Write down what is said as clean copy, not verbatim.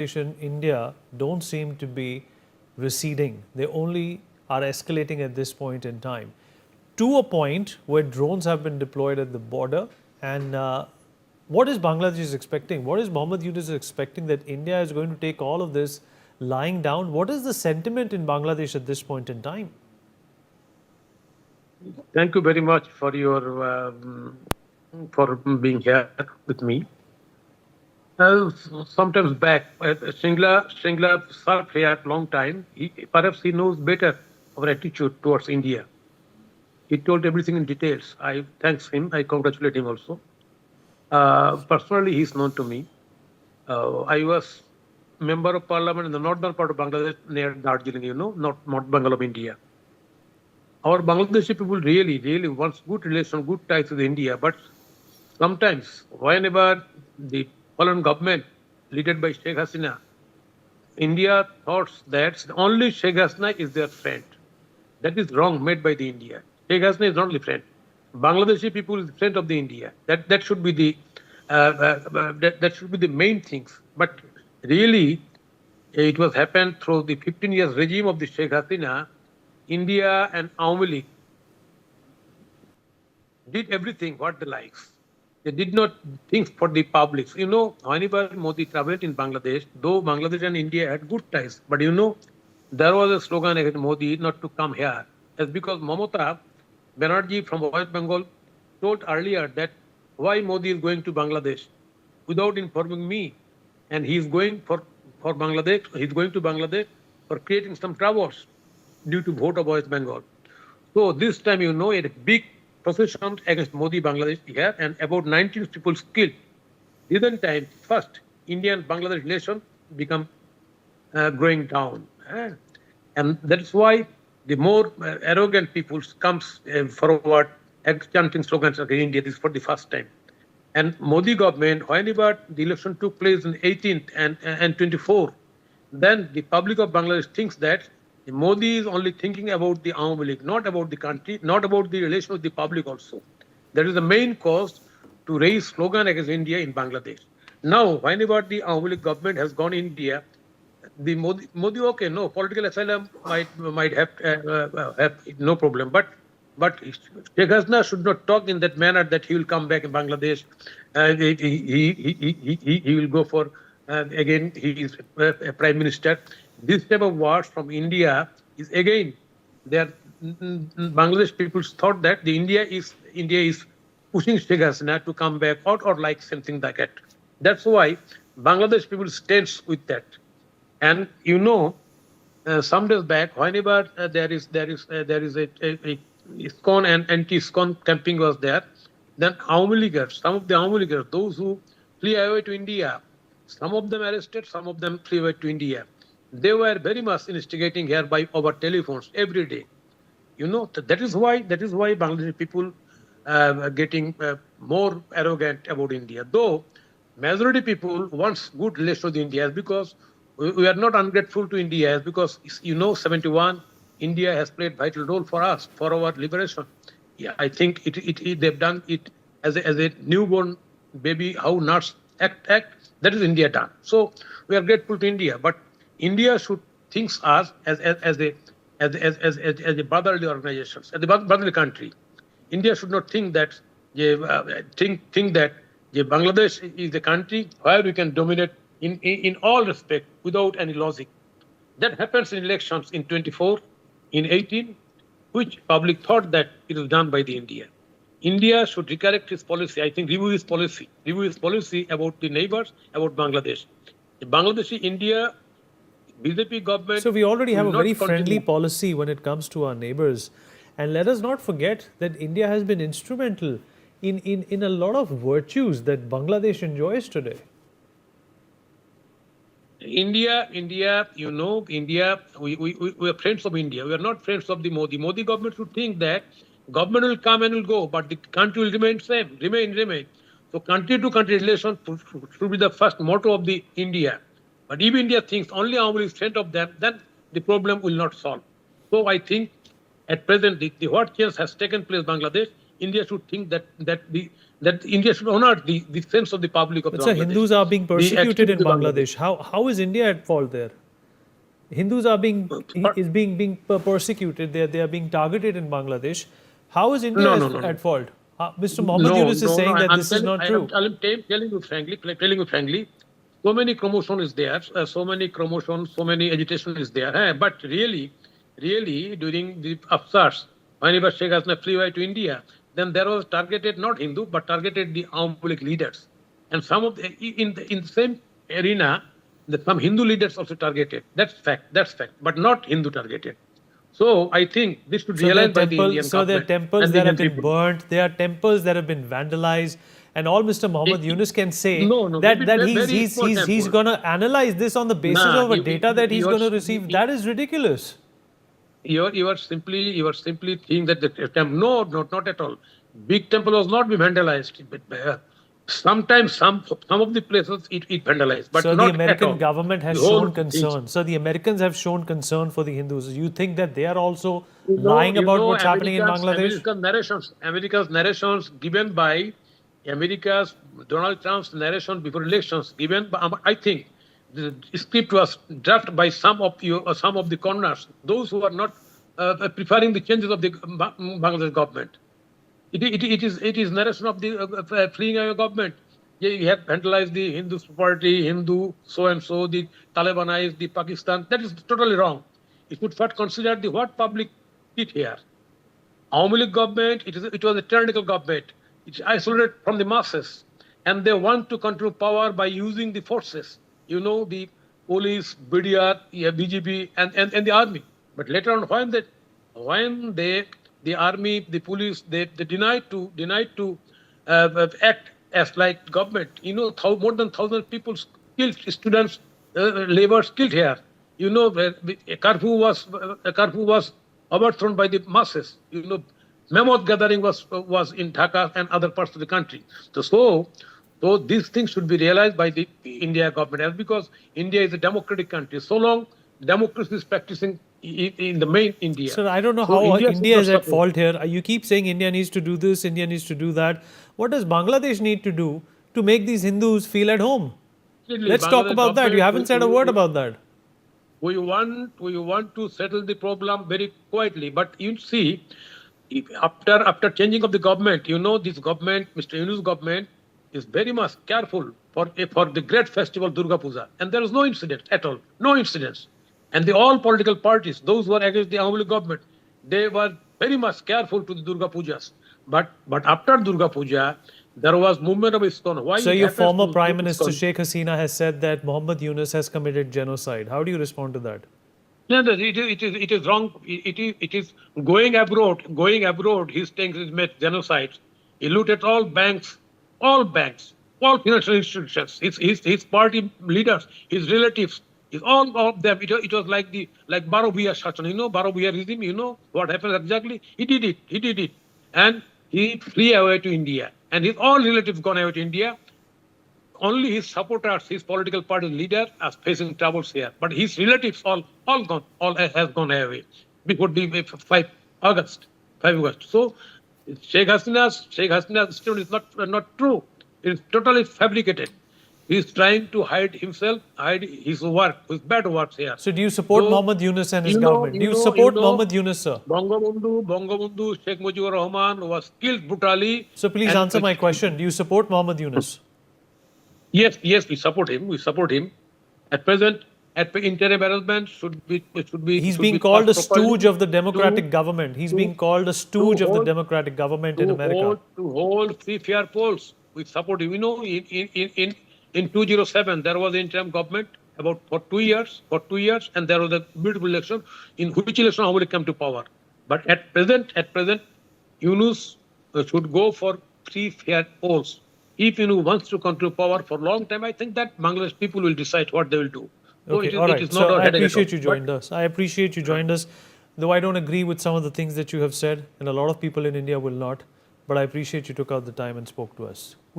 India don't seem to be receding. They only are escalating at this point in time, to a point where drones have been deployed at the border. And what is Bangladesh expecting? What is Mohammed Yunus expecting, that India is going to take all of this lying down? What is the sentiment in Bangladesh at this point in time? Thank you very much for your for being here with me. Sometimes back, Shringla served here long time. Perhaps he knows better our attitude towards India. He told everything in details. I thanks him. I congratulate him also. Personally, he's known to me. I was member of parliament in the northern part of Bangladesh near Darjeeling, not Bengal of India. Our Bangladeshi people really wants good relation, good ties with India. But sometimes, whenever the foreign government, led by Sheikh Hasina, India thought that only Sheikh Hasina is their friend. That is wrong, made by the India. Sheikh Hasina is not the friend. Bangladeshi people is the friend of the India. That should be the that should be the main things. But really, it was happened through the 15 years regime of the Sheikh Hasina. India and Awami League did everything what they likes. They did not think for the public. Whenever Modi traveled in Bangladesh, though Bangladesh and India had good ties, but there was a slogan against Modi not to come here. That's because Mamata Banerjee from West Bengal told earlier that why Modi is going to Bangladesh without informing me, and he is going for Bangladesh. He's going to Bangladesh for creating some troubles due to vote of West Bengal. So this time, a big procession against Modi Bangladesh here, and about 19 people killed. This time, first, India and Bangladesh relation become going down. And that's why the more arrogant people comes forward chanting slogans against India. This is for the first time. And Modi government, whenever the election took place in 18th and 24, then the public of Bangladesh thinks that Modi is only thinking about the Awami League, not about the country, not about the relation with the public also. That is the main cause to raise slogan against India in Bangladesh. Now, whenever the Awami League government has gone India, the Modi okay, no, political asylum might have no problem. But Sheikh Hasina should not talk in that manner that he will come back in Bangladesh. He will go for, again, he is a prime minister. This type of words from India is again, Bangladesh people thought that India is pushing Sheikh Hasina to come back or like something like that. That's why Bangladesh people stands with that. And some days back, whenever there is a ISKCON and anti-ISKCON camping was there, then Awami Leaguers, some of the Awami Leaguers, those who flee away to India, some of them arrested, some of them flee away to India. They were very much instigating here by over telephones every day. That is why Bangladeshi people are getting more arrogant about India. Though majority people wants good relations with India, because we are not ungrateful to India, because 71 India has played vital role for us, for our liberation. Yeah, I think they've done it as a newborn baby, how nuts act. That is India done. So we are grateful to India, but India should think us as a brotherly organization, as a brotherly country. India should not think that think that Bangladesh is the country where we can dominate in all respect without any logic. That happens in elections in 24, in 18, which public thought that it was done by the India. India should recorrect its policy. I think review its policy about the neighbors, about Bangladesh. The Bangladeshi India BJP government. So we already have a very friendly policy when it comes to our neighbors. And let us not forget that India has been instrumental in a lot of virtues that Bangladesh enjoys today. India, we are friends of India. We are not friends of the Modi. Modi government should think that government will come and will go, but the country will remain same, remain. So country to country relations should be the first motto of the India. But if India thinks only Awami is friend of them, then the problem will not solve. So I think at present, what change has taken place in Bangladesh, India should think that the that India should honor the sense of the public of But Bangladesh. sir, Hindus are being the persecuted attitude in of the Bangladesh. How is India at fault there? Hindus are being persecuted. They are being targeted in Bangladesh. How is India No. at fault? Mr. Mohammed Yunus is saying that this is not true. I'm telling you frankly, so many commotion is there, so many commotion, so many agitation is there. But really, during the upstarts, whenever Sheikh Hasina flew away to India, then there was targeted not Hindu, but targeted the Awami leaders, and some of the in the same arena, some Hindu leaders also targeted. That's fact, but not Hindu targeted. So I think this should be realized by the Indian So there are government temples and the that have Indian been people. burnt. There are temples that have been vandalized. And all Mr. Mohammed Yunus can say No, that very he's small temple. going to analyze this on the basis Nah, of a data that he's going to receive. That is ridiculous. You are simply thinking that the temple. No, not at all. Big temple was not be vandalized. But, sometimes some of the places it vandalized, but So not the American at all. government has The whole shown concern. thing. So the Americans have shown concern for the Hindus. You think that they are also You lying about know, what's happening in Bangladesh? America's narrations given by America's Donald Trump's narration before elections given by, I think the script was drafted by some of the corners, those who are not preferring the changes of the Bangladesh government. It is narration of the fleeing away government. You have vandalized the Hindu property, Hindu so and so, the Talibanized the Pakistan. That is totally wrong. You should first consider the what public did here. Awami League government, it was a tyrannical government. It's isolated from the masses, and they want to control power by using the forces. The police, BDR, BGP, and the army. But later on, when the army, the police, they denied to act as like government. More than 1,000 people killed, students, laborers killed here. A curfew was overthrown by the masses. Mammoth gathering was in Dhaka and other parts of the country. So these things should be realized by the India government, because India is a democratic country. So long democracy is practicing in the main India. Sir, I don't know how India is at fault here. You keep saying India needs to do this, India needs to do that. What does Bangladesh need to do to make these Hindus feel at home? Let's talk about that. You haven't said a word about that. We want to settle the problem very quietly, but you see, after changing of the government, this government, Mr. Yunus government, is very much careful for the great festival Durga Puja, and there is no incident at all, no incidents. And all political parties, those who are against the Awami League government, they were very much careful to the Durga Pujas. But after Durga Puja, there was movement of ISKCON. Why? So your former Prime Minister Sheikh Hasina has said that Mohammed Yunus has committed genocide. How do you respond to that? No, it is wrong. It is going abroad. He's saying he's made genocide. He looted all banks, all financial institutions. His party leaders, his relatives, all of them. It was like Barobuya Shashan. Barobuya regime. What happened exactly? He did it, and he flew away to India, and his all relatives gone away to India. Only his supporters, his political party leader, are facing troubles here. But his relatives all has gone away before the 5 August. So Sheikh Hasina's statement is not true. It's totally fabricated. He's trying to hide himself, hide his work, his bad works here. So do you support Mohammed Yunus and his government? Do you support Mohammed Yunus, sir? Bangabandhu Sheikh Mujibur Rahman was killed brutally. So please answer my question. Do you support Mohammed Yunus? Yes, we support him. At present, interim arrangement should be. He's being called a stooge of the democratic government. He's being called a stooge of the democratic government in America. To hold free, fair polls. We support him. In 2007, there was an interim government for 2 years, and there was a beautiful election, in which election Awami League came to power. But at present, Yunus should go for free, fair polls. If Yunus wants to control power for a long time, I think that Bangladesh people will decide what they will do. Okay, all right. So I appreciate you joined us. I appreciate you joined us, though I don't agree with some of the things that you have said, and a lot of people in India will not. But I appreciate you took out the time and spoke to us.